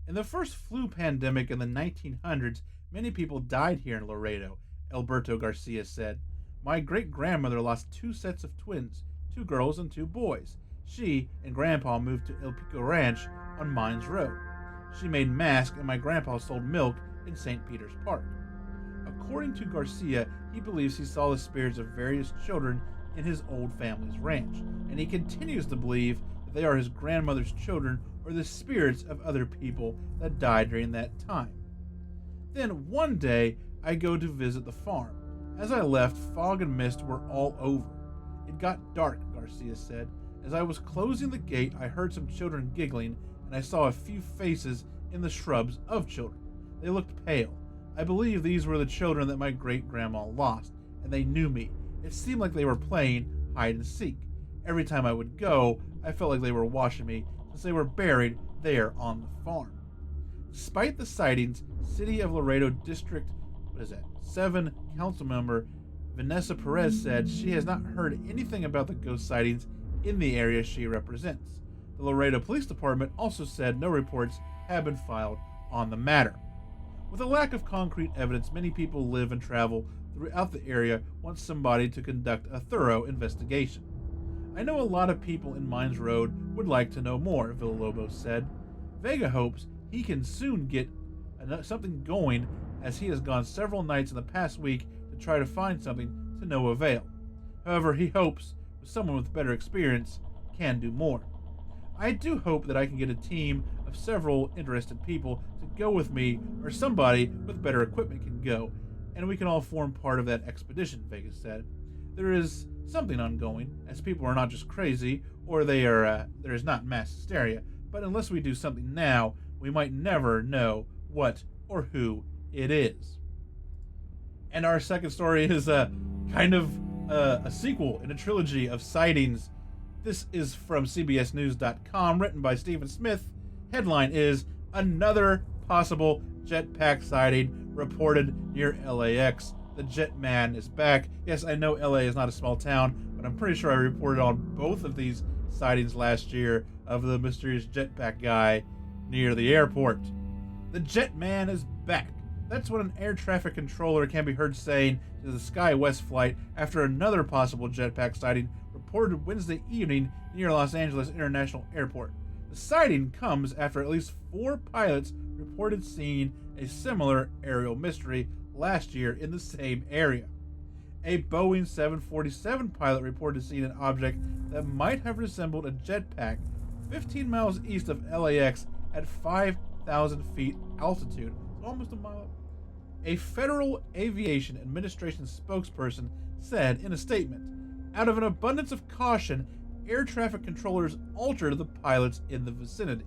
"In the first flu pandemic in the 1900s, many people died here in Laredo," Alberto Garcia said. "My great-grandmother lost 2 sets of twins, 2 girls and 2 boys. She and Grandpa moved to El Pico Ranch on Mines Road. She made masks and my grandpa sold milk in St. Peter's Park." According to Garcia, he believes he saw the spirits of various children in his old family's ranch, and he continues to believe that they are his grandmother's children or the spirits of other people that died during that time. "Then one day I go to visit the farm. As I left, fog and mist were all over. It got dark, Garcia said. As I was closing the gate, I heard some children giggling, and I saw a few faces in the shrubs of children. They looked pale. I believe these were the children that my great-grandma lost, and they knew me. It seemed like they were playing hide and seek. Every time I would go, I felt like they were watching me, since they were buried there on the farm. Despite the sightings, City of Laredo District 7 council member Vanessa Perez said she has not heard anything about the ghost sightings in the area she represents. The Laredo Police Department also said no reports have been filed on the matter. With a lack of concrete evidence, many people live and travel throughout the area want somebody to conduct a thorough investigation. I know a lot of people in Mines Road would like to know more, Villalobos said. Vega hopes he can soon get something going, as he has gone several nights in the past week to try to find something to no avail. However, he hopes someone with better experience can do more. I do hope that I can get a team of several interested people to go with me, or somebody with better equipment can go, and we can all form part of that expedition, Vega said. There is something ongoing, as people are not just crazy, or there is not mass hysteria, but unless we do something now, we might never know what or who it is. And our second story is kind of a sequel in a trilogy of sightings. This is from CBSNews.com, written by Stephen Smith. Headline is, Another Possible Jetpack Sighting Reported Near LAX. The Jet Man is back. Yes, I know LA is not a small town, but I'm pretty sure I reported on both of these sightings last year of the mysterious jetpack guy near the airport. The Jet Man is back. That's what an air traffic controller can be heard saying to the SkyWest flight after another possible jetpack sighting reported Wednesday evening near Los Angeles International Airport. The sighting comes after at least 4 pilots reported seeing a similar aerial mystery last year in the same area. A Boeing 747 pilot reported seeing an object that might have resembled a jetpack 15 miles east of LAX at 5,000 feet altitude, almost a mile up. A Federal Aviation Administration spokesperson said in a statement, out of an abundance of caution, air traffic controllers altered the pilots in the vicinity.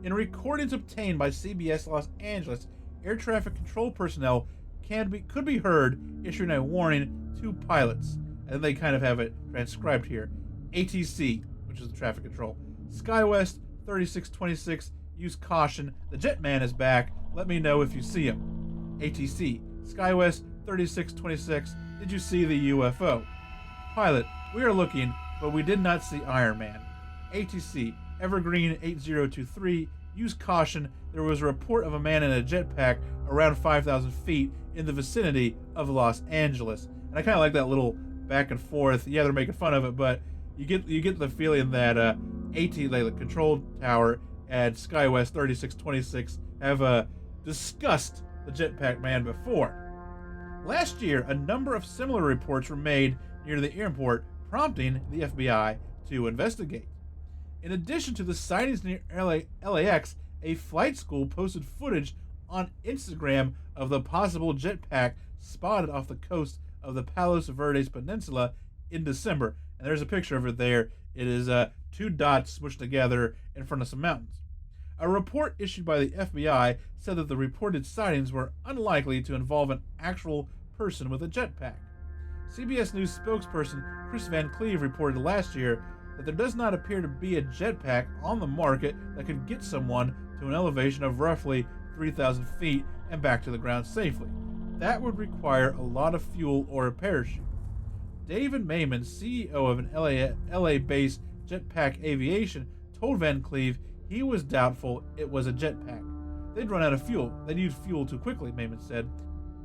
In recordings obtained by CBS Los Angeles, air traffic control personnel could be heard issuing a warning to pilots, and they kind of have it transcribed here. ATC, which is the traffic control. SkyWest 3626, use caution. The Jet Man is back. Let me know if you see him. ATC, SkyWest 3626, did you see the UFO? Pilot, we are looking, but we did not see Iron Man. ATC, Evergreen 8023, use caution. There was a report of a man in a jetpack around 5,000 feet in the vicinity of Los Angeles. And I kind of like that little back and forth. Yeah, they're making fun of it, but you get the feeling that the control tower at SkyWest 3626 have discussed the jetpack man before. Last year, a number of similar reports were made near the airport, prompting the FBI to investigate. In addition to the sightings near LAX, a flight school posted footage on Instagram of the possible jetpack spotted off the coast of the Palos Verdes Peninsula in December. And there's a picture of it there. It is 2 dots smushed together in front of some mountains. A report issued by the FBI said that the reported sightings were unlikely to involve an actual person with a jetpack. CBS News spokesperson Chris Van Cleve reported last year that there does not appear to be a jetpack on the market that could get someone to an elevation of roughly 3,000 feet and back to the ground safely. That would require a lot of fuel or a parachute. David Mayman, CEO of an LA-based Jetpack Aviation, told Van Cleve he was doubtful it was a jetpack. They'd run out of fuel. They'd use fuel too quickly, Mayman said,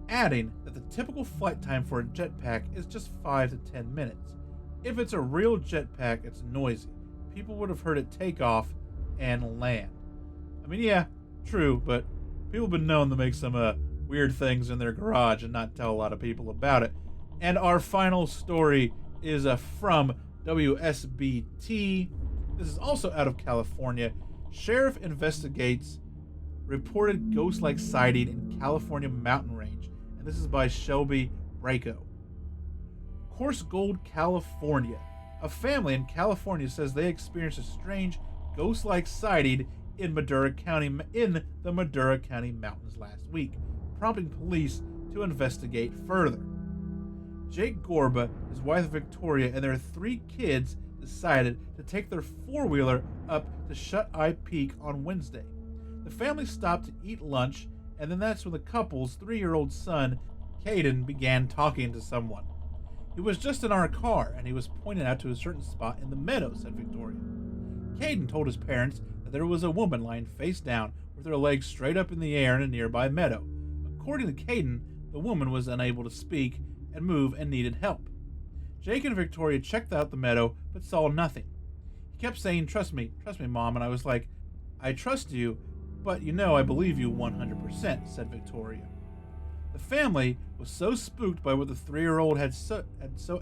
adding that the typical flight time for a jetpack is just 5 to 10 minutes. If it's a real jetpack, it's noisy. People would have heard it take off and land. I mean, yeah, true, but people have been known to make some weird things in their garage and not tell a lot of people about it. And our final story is from WSBT. This is also out of California. Sheriff investigates reported ghost-like sighting in California mountain range. And this is by Shelby Braco. Course Gold, California. A family in California says they experienced a strange ghost-like sighting in the Madera County mountains last week, prompting police to investigate further. Jake Gorba, his wife Victoria, and their 3 kids decided to take their 4-wheeler up to Shut-Eye Peak on Wednesday. The family stopped to eat lunch, and then that's when the couple's 3-year-old son, Caden, began talking to someone. "He was just in our car, and he was pointing out to a certain spot in the meadow," said Victoria. Caden told his parents that there was a woman lying face down with her legs straight up in the air in a nearby meadow. According to Caden, the woman was unable to speak and move and needed help. Jake and Victoria checked out the meadow but saw nothing. He kept saying, trust me, Mom," and I was like, "I trust you, but I believe you 100%, said Victoria. The family was so spooked by what the 3-year-old had so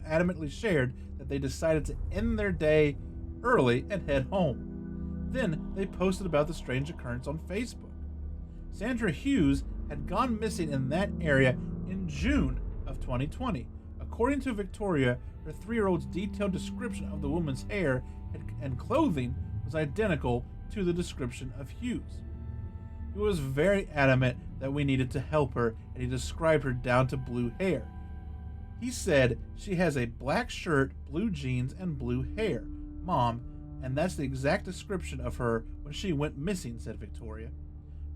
adamantly shared that they decided to end their day early and head home. Then they posted about the strange occurrence on Facebook. Sandra Hughes had gone missing in that area in June of 2020. According to Victoria, her 3-year-old's detailed description of the woman's hair and clothing was identical to the description of Hughes. He was very adamant that we needed to help her, and he described her down to blue hair. He said she has a black shirt, blue jeans, and blue hair, Mom, and that's the exact description of her when she went missing, said Victoria.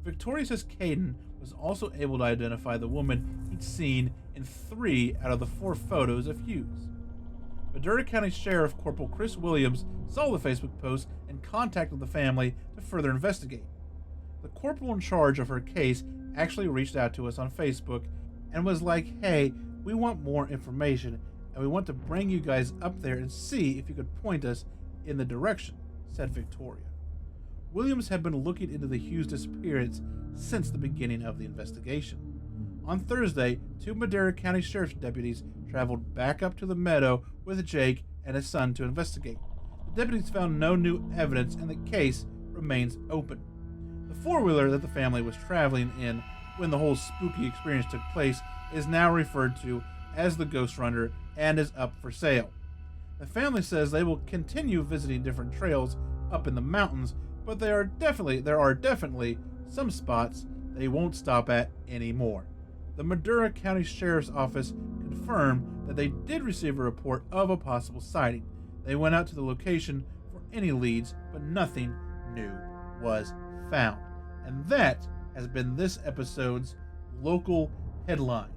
Victoria says Caden was also able to identify the woman he'd seen in 3 out of the 4 photos of Hughes. Madera County Sheriff Corporal Chris Willams saw the Facebook post and contacted the family to further investigate. The corporal in charge of her case actually reached out to us on Facebook and was like, "Hey, we want more information and we want to bring you guys up there and see if you could point us in the direction," said Victoria. Willams had been looking into the Hughes disappearance since the beginning of the investigation. On Thursday, 2 Madera County Sheriff's deputies traveled back up to the meadow with Jake and his son to investigate. The deputies found no new evidence and the case remains open. The 4-wheeler that the family was traveling in when the whole spooky experience took place is now referred to as the Ghost Runner and is up for sale. The family says they will continue visiting different trails up in the mountains, but there are definitely some spots they won't stop at anymore. The Madera County Sheriff's Office confirmed that they did receive a report of a possible sighting. They went out to the location for any leads, but nothing new was found. And that has been this episode's local headline.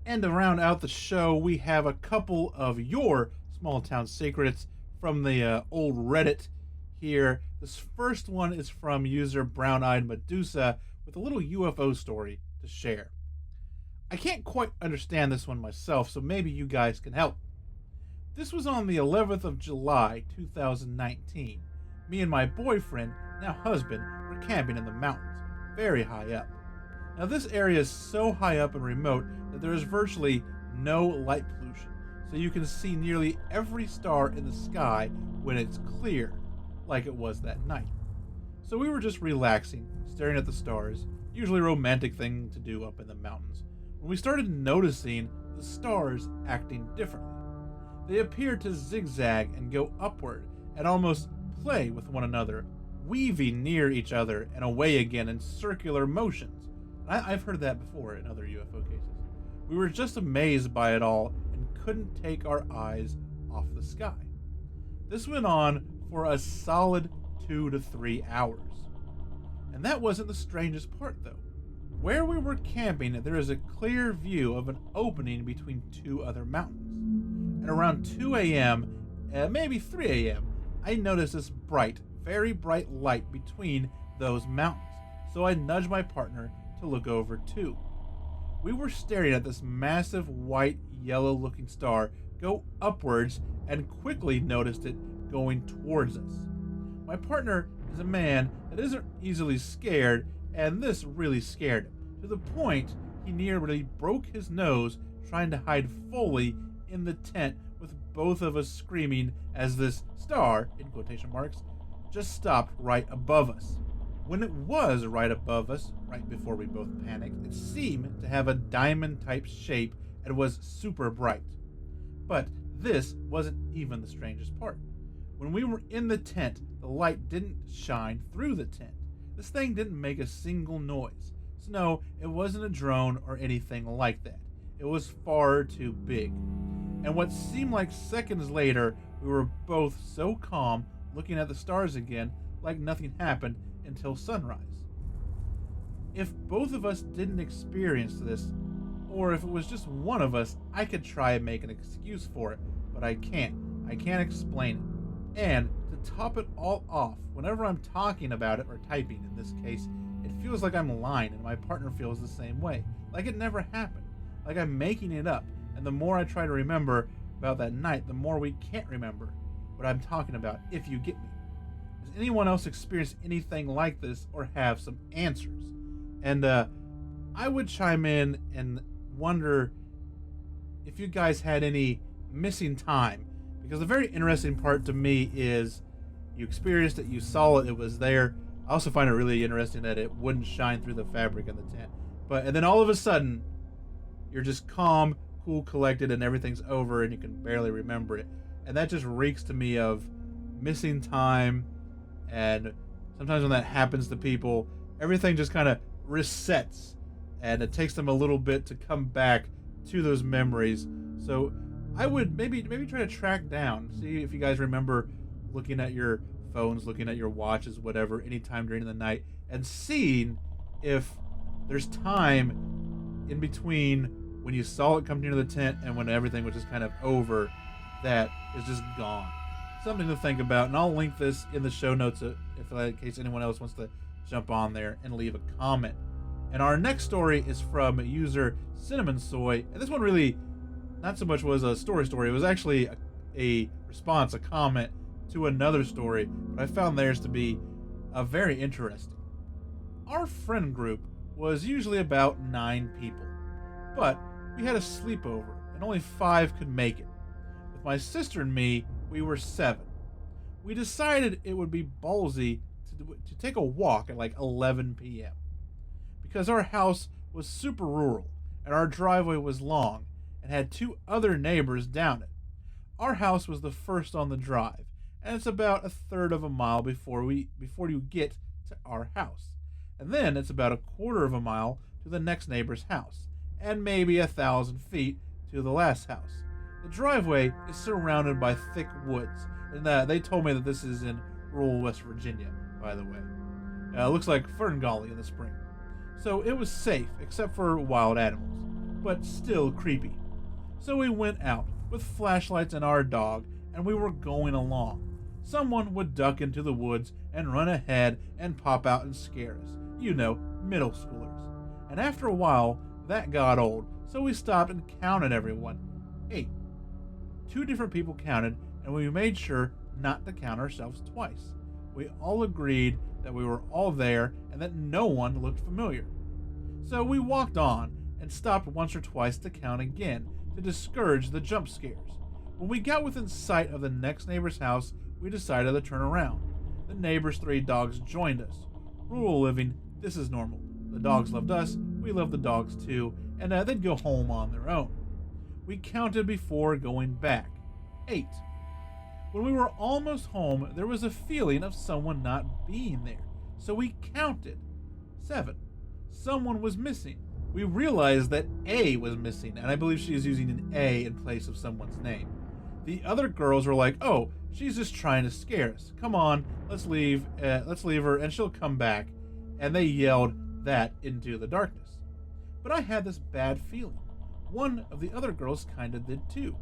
And to round out the show, we have a couple of your small town secrets from the old Reddit here. This first one is from user Brown-Eyed Medusa with a little UFO story to share. I can't quite understand this one myself, so maybe you guys can help. This was on the 11th of July, 2019. Me and my boyfriend, now husband, were camping in the mountains, very high up. Now this area is so high up and remote that there is virtually no light pollution, so you can see nearly every star in the sky when it's clear, like it was that night. So we were just relaxing, staring at the stars, usually a romantic thing to do up in the mountains, when we started noticing the stars acting differently. They appeared to zigzag and go upward and almost play with one another, weaving near each other and away again in circular motions. I've heard that before in other UFO cases. We were just amazed by it all and couldn't take our eyes off the sky. This went on for a solid 2 to 3 hours. And that wasn't the strangest part though. Where we were camping, there is a clear view of an opening between 2 other mountains. And around 2 a.m., maybe 3 a.m., I noticed this bright, very bright light between those mountains. So I nudged my partner to look over too. We were staring at this massive white, yellow-looking star go upwards and quickly noticed it going towards us. My partner is a man that isn't easily scared, and this really scared him, to the point he nearly broke his nose trying to hide fully in the tent with both of us screaming as this star, in quotation marks, just stopped right above us. When it was right above us, right before we both panicked, it seemed to have a diamond-type shape and was super bright. But this wasn't even the strangest part. When we were in the tent, the light didn't shine through the tent. This thing didn't make a single noise. So no, it wasn't a drone or anything like that. It was far too big. And what seemed like seconds later, we were both so calm, looking at the stars again, like nothing happened until sunrise. If both of us didn't experience this, or if it was just one of us, I could try and make an excuse for it, but I can't. I can't explain it. And to top it all off, whenever I'm talking about it, or typing in this case, it feels like I'm lying, and my partner feels the same way. Like it never happened. Like I'm making it up. And the more I try to remember about that night, the more we can't remember what I'm talking about, if you get me. Has anyone else experienced anything like this or have some answers? And I would chime in and wonder if you guys had any missing time, because the very interesting part to me is you experienced it, you saw it, it was there. I also find it really interesting that it wouldn't shine through the fabric in the tent. And then all of a sudden, you're just calm, cool, collected, and everything's over and you can barely remember it. And that just reeks to me of missing time. And sometimes when that happens to people, everything just kind of resets and it takes them a little bit to come back to those memories. So I would maybe try to track down, see if you guys remember looking at your phones, looking at your watches, whatever, anytime during the night, and seeing if there's time in between when you saw it come near the tent and when everything was just kind of over, that is just gone. Something to think about, and I'll link this in the show notes in case anyone else wants to jump on there and leave a comment. And our next story is from user Cinnamon Soy, and this one really not so much was a story, it was actually a response, a comment to another story, but I found theirs to be very interesting. Our friend group was usually about 9 people, but we had a sleepover and only 5 could make it. With my sister and me, we were 7. We decided it would be ballsy to take a walk at like 11 p.m. because our house was super rural and our driveway was long and had 2 other neighbors down it. Our house was the first on the drive, and it's about a third of a mile before you get to our house. And then it's about a quarter of a mile to the next neighbor's house, and maybe 1,000 feet to the last house. The driveway is surrounded by thick woods, and they told me that this is in rural West Virginia, by the way. It looks like Ferngully in the spring. So it was safe, except for wild animals, but still creepy. So we went out with flashlights and our dog, and we were going along. Someone would duck into the woods and run ahead and pop out and scare us. You know, middle schoolers. And after a while, that got old, so we stopped and counted everyone. 8. 2 different people counted, and we made sure not to count ourselves twice. We all agreed that we were all there and that no one looked familiar. So we walked on and stopped once or twice to count again to discourage the jump scares. When we got within sight of the next neighbor's house, we decided to turn around. The neighbor's 3 dogs joined us. Rural living, this is normal. The dogs loved us, we loved the dogs too, and they'd go home on their own. We counted before going back. 8. When we were almost home, there was a feeling of someone not being there, so we counted. 7. Someone was missing. We realized that A was missing, and I believe she is using an A in place of someone's name. The other girls were like, "Oh, she's just trying to scare us. Come on, let's leave her, and she'll come back." And they yelled that into the darkness. But I had this bad feeling. One of the other girls kinda did too.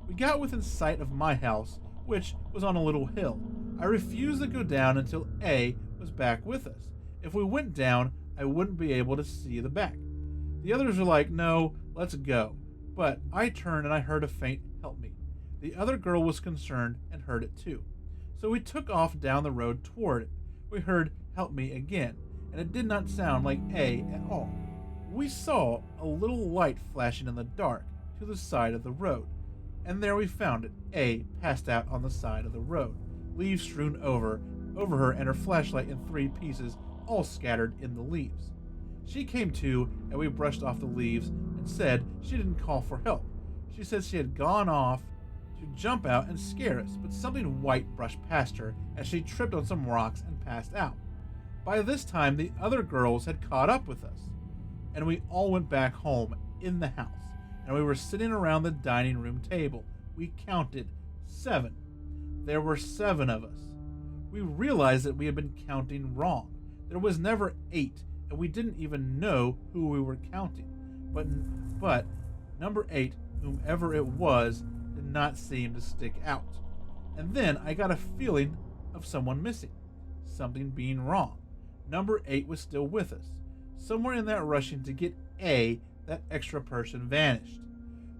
We got within sight of my house, which was on a little hill. I refused to go down until A was back with us. If we went down, I wouldn't be able to see the back. The others were like, "No, let's go." But I turned and I heard a faint "help me." The other girl was concerned and heard it too. So we took off down the road toward it. We heard "help me" again, and it did not sound like A at all. We saw a little light flashing in the dark to the side of the road, and there we found it. A passed out on the side of the road, leaves strewn over her and her flashlight in 3 pieces, all scattered in the leaves. She came to, and we brushed off the leaves and said she didn't call for help. She said she had gone off to jump out and scare us, but something white brushed past her as she tripped on some rocks and passed out. By this time, the other girls had caught up with us, and we all went back home in the house, and we were sitting around the dining room table. We counted 7. There were 7 of us. We realized that we had been counting wrong. There was never 8, and we didn't even know who we were counting. But number 8, whomever it was, did not seem to stick out. And then I got a feeling of someone missing, something being wrong. Number 8 was still with us. Somewhere in that rushing to get that extra person vanished.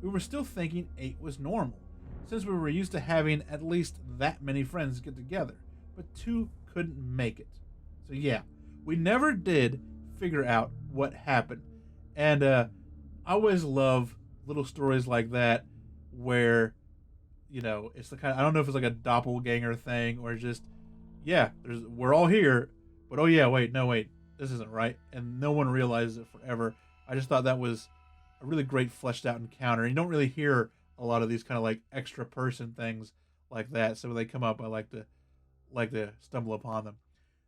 We were still thinking 8 was normal, since we were used to having at least that many friends get together, but 2 couldn't make it. So yeah, we never did figure out what happened. And I always love little stories like that where, it's the kind of, I don't know if it's like a doppelganger thing or just, we're all here, but wait, this isn't right. And no one realizes it forever. I just thought that was a really great fleshed out encounter. You don't really hear a lot of these kind of like extra person things like that. So when they come up, I like to stumble upon them.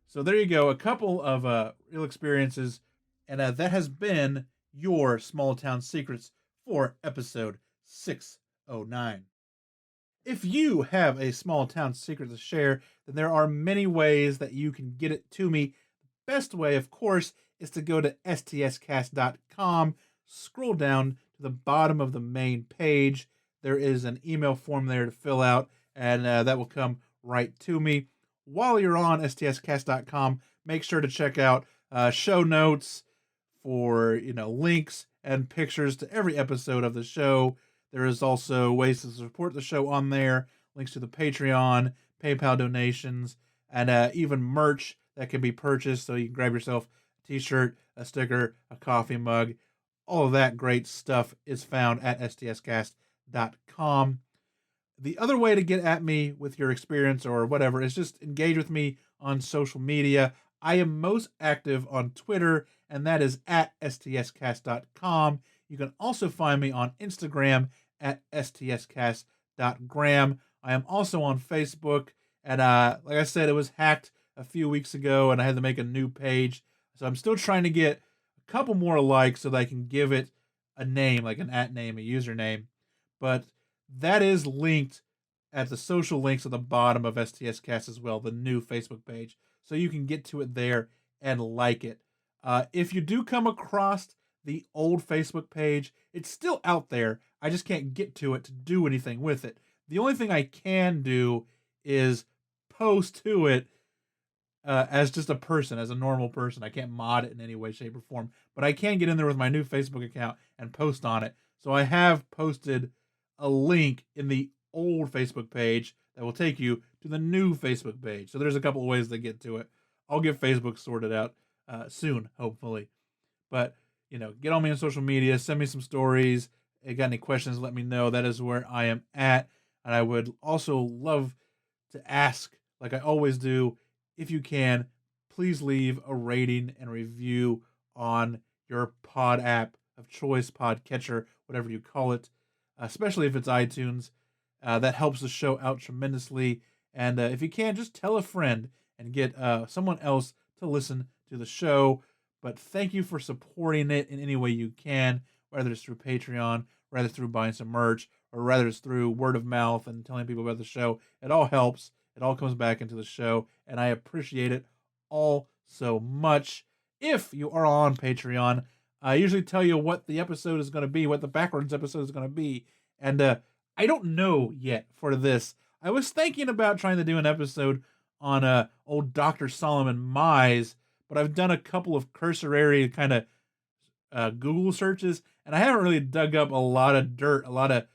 So there you go. A couple of real experiences. And that has been your Small Town Secrets for episode 609. If you have a small town secret to share, then there are many ways that you can get it to me. The best way, of course, is to go to stscast.com, scroll down to the bottom of the main page. There is an email form there to fill out, and that will come right to me. While you're on stscast.com, make sure to check out show notes for links and pictures to every episode of the show. There is also ways to support the show on there, links to the Patreon, PayPal donations, and even merch that can be purchased. So you can grab yourself a t-shirt, a sticker, a coffee mug. All of that great stuff is found at stscast.com. The other way to get at me with your experience or whatever is just engage with me on social media. I am most active on Twitter, and that is at stscast.com. You can also find me on Instagram at stscast.gram. I am also on Facebook, and like I said, it was hacked a few weeks ago, and I had to make a new page. So I'm still trying to get a couple more likes so that I can give it a name, like an @name, a username. But that is linked at the social links at the bottom of STScast as well, the new Facebook page. So you can get to it there and like it. If you do come across the old Facebook page, it's still out there. I just can't get to it to do anything with it. The only thing I can do is post to it as just a person, as a normal person. I can't mod it in any way, shape, or form, but I can get in there with my new Facebook account and post on it. So I have posted a link in the old Facebook page that will take you to the new Facebook page. So there's a couple of ways to get to it. I'll get Facebook sorted out soon, hopefully. But, get on me on social media, send me some stories. If you got any questions, let me know. That is where I am at. And I would also love to ask, like I always do, if you can, please leave a rating and review on your pod app of choice, podcatcher, whatever you call it, especially if it's iTunes. That helps the show out tremendously. And if you can, just tell a friend and get someone else to listen to the show. But thank you for supporting it in any way you can, whether it's through Patreon, whether it's through buying some merch, or whether it's through word of mouth and telling people about the show. It all helps. It all comes back into the show, and I appreciate it all so much. If you are on Patreon, I usually tell you what the episode is going to be, what the backwards episode is going to be. And I don't know yet for this. I was thinking about trying to do an episode on old Dr. Solomon Mize, but I've done a couple of cursory kind of Google searches, and I haven't really dug up a lot of dirt, a lot of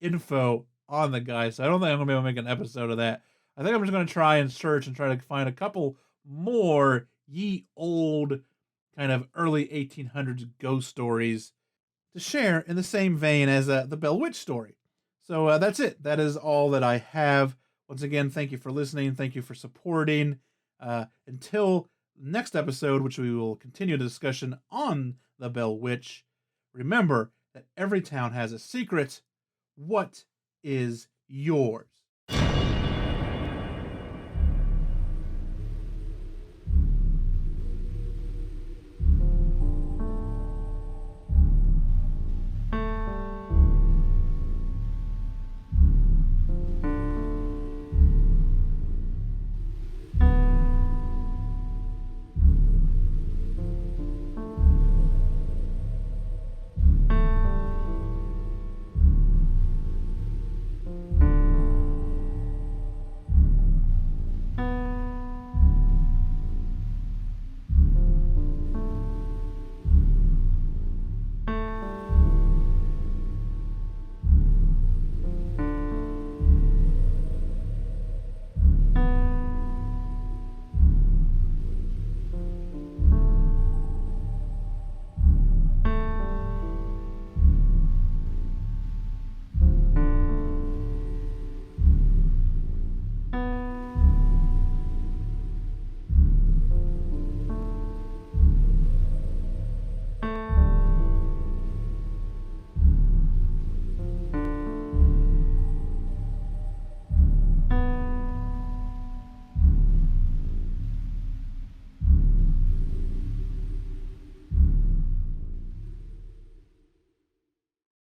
info on the guy, so I don't think I'm going to be able to make an episode of that. I think I'm just going to try and search and try to find a couple more ye old kind of early 1800s ghost stories to share in the same vein as the Bell Witch story. So that's it. That is all that I have. Once again, thank you for listening. Thank you for supporting. Until next episode, which we will continue the discussion on the Bell Witch, remember that every town has a secret. What is yours?